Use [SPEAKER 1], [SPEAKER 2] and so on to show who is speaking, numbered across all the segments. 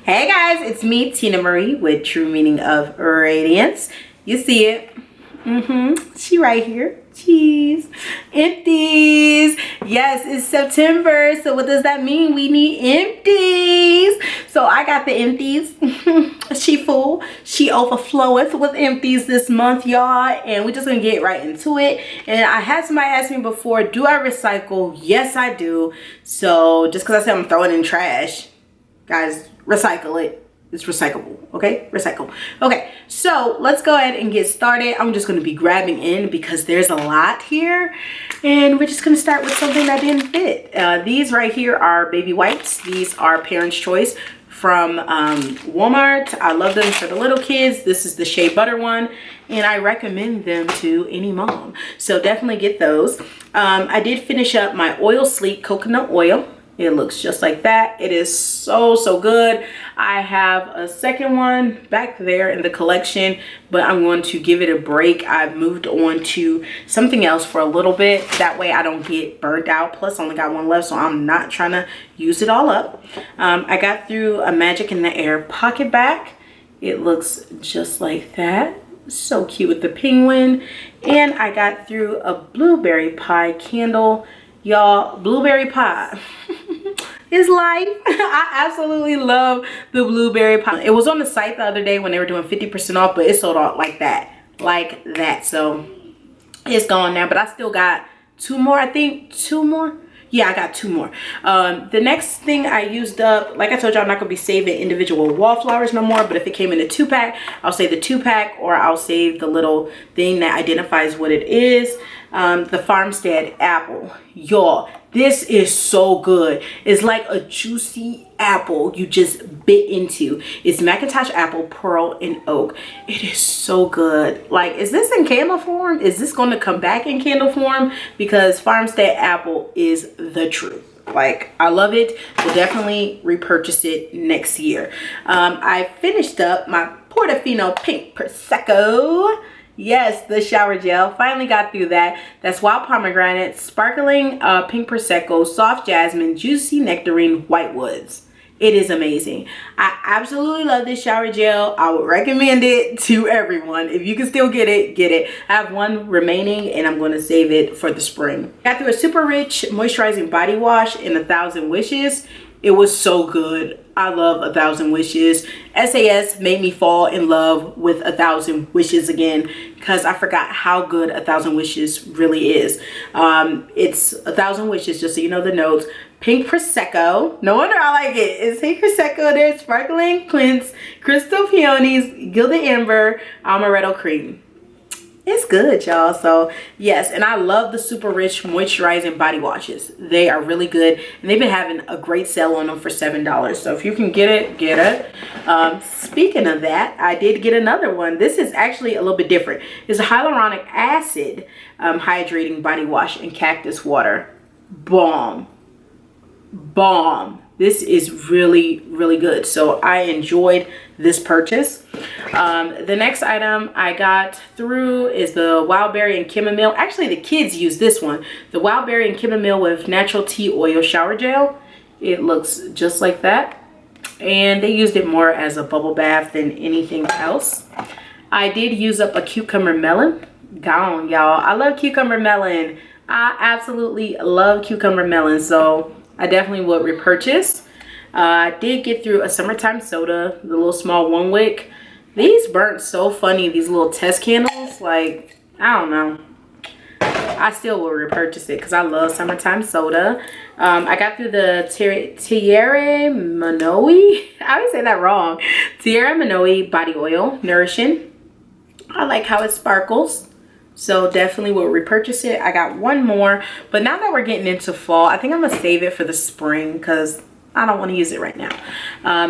[SPEAKER 1] Hey guys, it's me, Tina Marie, with True Meaning of Radiance. You see it. She right here. Cheese. Empties. Yes, it's September. So what does that mean? We need empties. So I got the empties. She full. She overfloweth with empties this month, y'all. And we're just going to get right into it. And I had somebody ask me before, do I recycle? Yes, I do. So just because I said I'm throwing in trash, guys, recycle it. It's recyclable, okay? Recycle. Okay, so let's go ahead and get started. I'm just gonna be grabbing in because there's a lot here. And we're just gonna start with something that didn't fit. These right here are baby wipes. These are Parents' Choice from Walmart. I love them for the little kids. This is the Shea Butter one. And I recommend them to any mom. So definitely get those. I did finish up my Oil Sleek coconut oil. It looks just like that. It is so good. I have a second one back there in the collection, but I'm going to give it a break. I've moved on to something else for a little bit. That way I don't get burnt out. Plus I only got one left, so I'm not trying to use it all up. I got through a Magic in the Air pocket bag. It looks just like that. So cute with the penguin. And I got through a blueberry pie candle. Y'all, blueberry pie is life. I absolutely love the blueberry pie. It was on the site the other day when they were doing 50% off, but it sold out like that. So it's gone now, but I still got two more. I think two more. Yeah, I got two more. The next thing I used up, like I told you, I'm not gonna be saving individual wallflowers no more, but if it came in a 2-pack, I'll save the 2-pack, or I'll save the little thing that identifies what it is. The Farmstead apple. Y'all, this is so good. It's like a juicy apple you just bit into. It's Macintosh apple, pearl, and oak. It is so good. Like, is this in candle form? Is this going to come back in candle form? Because Farmstead apple is the truth. Like, I love it. We'll definitely repurchase it next year. I finished up my Portofino pink Prosecco. Yes, the shower gel. Finally got through that. That's wild pomegranate, sparkling pink Prosecco, soft jasmine, juicy nectarine, white woods. It is amazing. I absolutely love this shower gel. I would recommend it to everyone. If you can still get it, get it. I have one remaining and I'm going to save it for the spring. Got through a super rich moisturizing body wash in 1,000 Wishes. It was so good. I love 1,000 Wishes. SAS made me fall in love with 1,000 Wishes again because I forgot how good 1,000 Wishes really is. It's 1,000 Wishes, just so you know the notes. Pink Prosecco. No wonder I like it. It's pink Prosecco. There's sparkling quince, crystal peonies, gilded amber, amaretto cream. It's good, y'all. So yes, and I love the super rich moisturizing body washes. They are really good, and they've been having a great sale on them for $7. So if you can get it, get it. Speaking of that, I did get another one. This is actually a little bit different. It's a hyaluronic acid hydrating body wash in cactus water. Bomb. This is really good. So I enjoyed this purchase. The next item I got through is the wild berry and chamomile. Actually, the kids use this one, the wild berry and chamomile with natural tea oil shower gel. It looks just like that, and they used it more as a bubble bath than anything else. I did use up a cucumber melon. Gone, y'all. I love cucumber melon. I absolutely love cucumber melon, so I definitely would repurchase. I did get through a summertime soda, the little small 1 wick. These burnt so funny, these little test candles. Like, I don't know. I still will repurchase it because I love summertime soda. I got through the Tierra Manoe. I always say that wrong. Tierra Manoe body oil, nourishing. I like how it sparkles. So definitely will repurchase it. I got one more, but now that we're getting into fall, I think I'm gonna save it for the spring because I don't want to use it right now.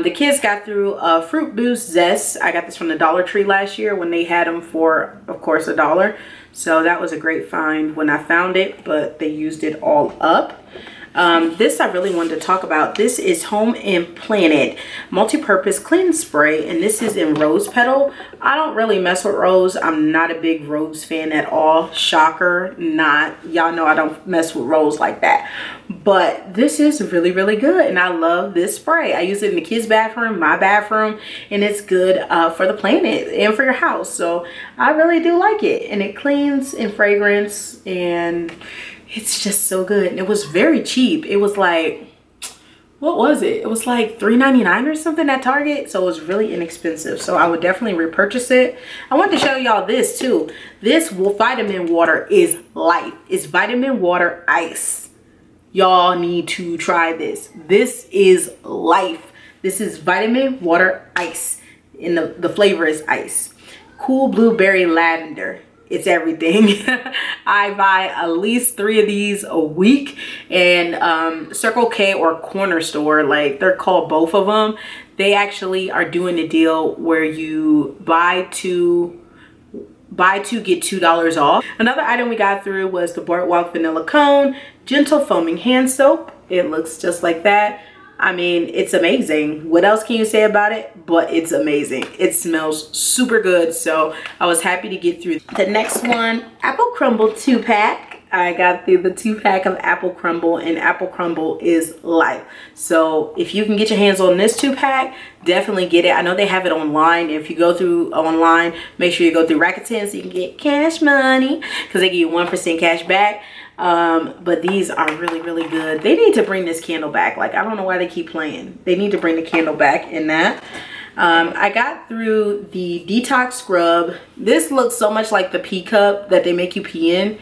[SPEAKER 1] The kids got through Fruit Boost Zest. I got this from the Dollar Tree last year when they had them for, of course, $1. So that was a great find when I found it, but they used it all up. This I really wanted to talk about. This is Home and Planet multi-purpose cleanse spray, and this is in rose petal. I don't really mess with rose. I'm not a big rose fan at all. Shocker, not. Y'all know I don't mess with rose like that. But this is really, really good, and I love this spray. I use it in the kids' bathroom, my bathroom, and it's good for the planet and for your house. So I really do like it, and it cleans and fragrance, and it's just so good. And it was very cheap. It was like, what was it? It was like $3.99 or something at Target. So it was really inexpensive. So I would definitely repurchase it. I wanted to show y'all this too. This vitamin water is life. It's vitamin water ice. Y'all need to try this. This is life. This is vitamin water ice. And the flavor is ice. Cool blueberry lavender. It's everything. I buy at least 3 of these a week, and Circle K or Corner Store, like they're called both of them, they actually are doing a deal where you buy two get $2 off. Another item we got through was the Boardwalk Vanilla Cone Gentle Foaming Hand Soap. It looks just like that. I mean, it's amazing. What else can you say about it? But it's amazing. It smells super good. So I was happy to get through. The next one, Apple Crumble 2-pack. I got through the 2-pack of Apple Crumble, and Apple Crumble is life. So if you can get your hands on this 2-pack, definitely get it. I know they have it online. If you go through online, make sure you go through Rakuten so you can get cash money, because they give you 1% cash back. But these are really, really good. They need to bring this candle back. Like, I don't know why they keep playing. They need to bring the candle back in that. I got through the Detox Scrub. This looks so much like the pee cup that they make you pee in.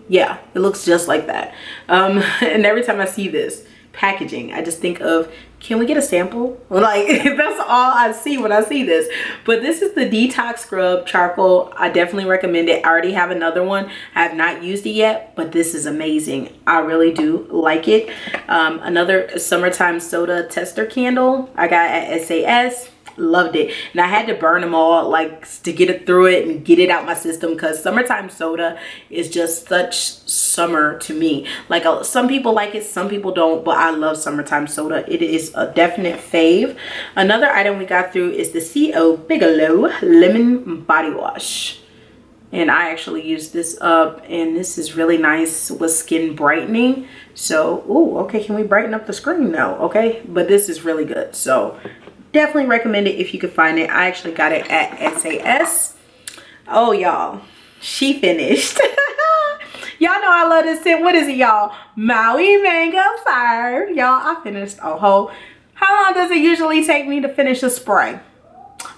[SPEAKER 1] Yeah, it looks just like that. And every time I see this packaging, I just think of, can we get a sample? Like, that's all I see when I see this. But this is the Detox Scrub Charcoal. I definitely recommend it. I already have another one. I have not used it yet, but this is amazing. I really do like it. Another Summertime Soda Tester Candle I got at SAS. Loved it, and I had to burn them all, like, to get it through it and get it out my system, because Summertime Soda is just such summer to me. Like, some people like it, some people don't, but I love Summertime Soda. It is a definite fave. Another item we got through is the CO Bigelow Lemon Body Wash, and I actually used this up, and this is really nice with skin brightening. So, ooh, okay, can we brighten up the screen now? Okay, but this is really good. So definitely recommend it if you can find it. I actually got it at SAS. Oh, y'all, she finished. Y'all know I love this scent. What is it, y'all? Maui Mango Fire. Y'all, I finished a whole. How long does it usually take me to finish a spray?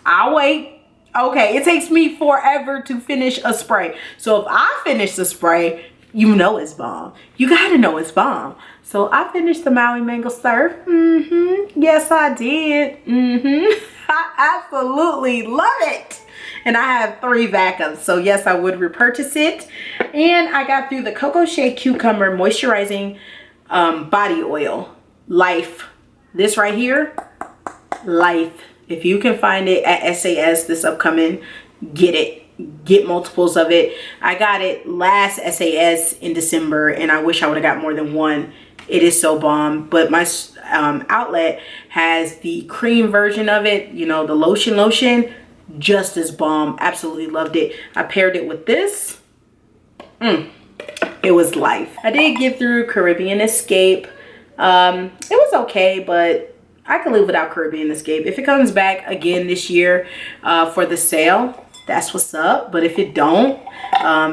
[SPEAKER 1] I'll wait. Okay, it takes me forever to finish a spray. So if I finish the spray, you know it's bomb. You gotta know it's bomb. So I finished the Maui Mango Surf. Yes, I did. I absolutely love it. And I have 3 backups. So yes, I would repurchase it. And I got through the Cocoa Shea Cucumber Moisturizing Body Oil. Life. This right here, life. If you can find it at SAS this upcoming, get it. Get multiples of it. I got it last SAS in December, and I wish I would have got more than one. It is so bomb. But my outlet has the cream version of it, you know, the lotion, just as bomb. Absolutely loved it. I paired it with this. It was life. I did get through Caribbean Escape. It was okay, but I could live without Caribbean Escape. If it comes back again this year for the sale, that's what's up. But if it don't,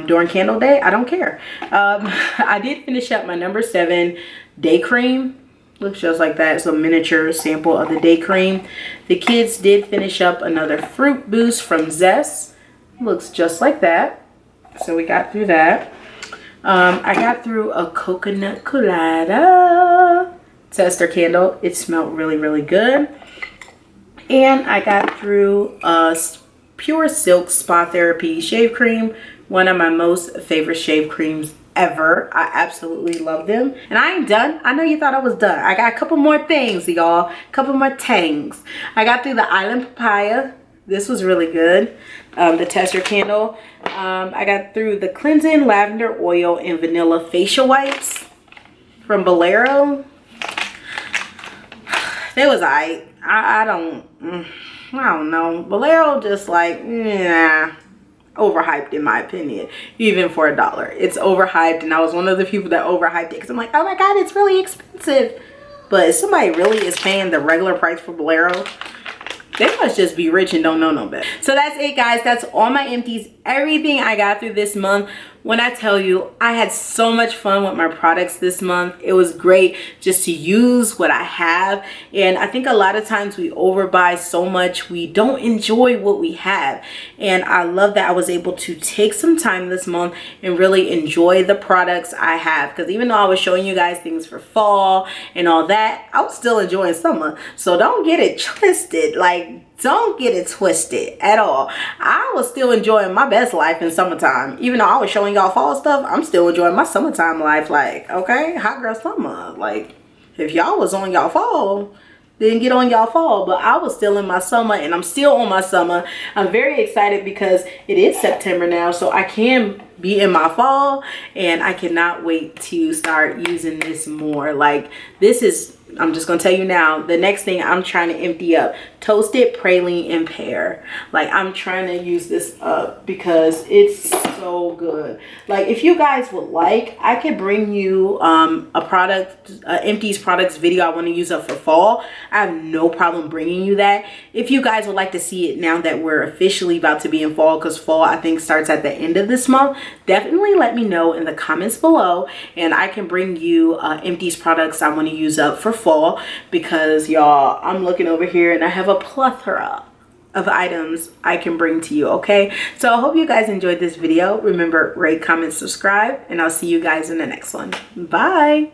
[SPEAKER 1] during Candle Day, I don't care. I did finish up my number 7 day cream. Looks just like that. It's a miniature sample of the day cream. The kids did finish up another Fruit Boost from Zest. Looks just like that. So we got through that. I got through a Coconut Colada tester candle. It smelled really, really good. And I got through a Pure Silk Spa Therapy shave cream, one of my most favorite shave creams ever. I absolutely love them. And I ain't done. I know you thought I was done. I got a couple more things, y'all. A couple more tangs. I got through the Island Papaya. This was really good. The tester candle. I got through the Cleansing Lavender Oil and Vanilla Facial Wipes. from Bolero. They was I don't know. Bolero just like, nah, overhyped in my opinion, even for $1. It's overhyped, and I was one of the people that overhyped it because I'm like, oh my god, it's really expensive. But if somebody really is paying the regular price for Bolero, they must just be rich and don't know no better. So that's it, guys. That's all my empties, everything I got through this month. When I tell you, I had so much fun with my products this month. It was great just to use what I have. And I think a lot of times we overbuy so much, we don't enjoy what we have. And I love that I was able to take some time this month and really enjoy the products I have. Because even though I was showing you guys things for fall and all that, I was still enjoying summer. So don't get it twisted. Like, don't get it twisted at all. I was still enjoying my best life in summertime. Even though I was showing y'all fall stuff, I'm still enjoying my summertime life. Like, okay, hot girl summer. Like, if y'all was on y'all fall, then get on y'all fall. But I was still in my summer, and I'm still on my summer. I'm very excited because it is September now, so I can be in my fall, and I cannot wait to start using this more. Like, this is, I'm just gonna tell you now, the next thing I'm trying to empty up, toasted praline and pear. Like, I'm trying to use this up because it's so good. Like, if you guys would like, I could bring you a product, empties products video I want to use up for fall. I have no problem bringing you that. If you guys would like to see it now that we're officially about to be in fall, because fall I think starts at the end of this month, definitely let me know in the comments below, and I can bring you empties products I want to use up for fall. Because y'all, I'm looking over here and I have a plethora of items I can bring to you. Okay, so I hope you guys enjoyed this video. Remember, rate, comment, subscribe, and I'll see you guys in the next one. Bye.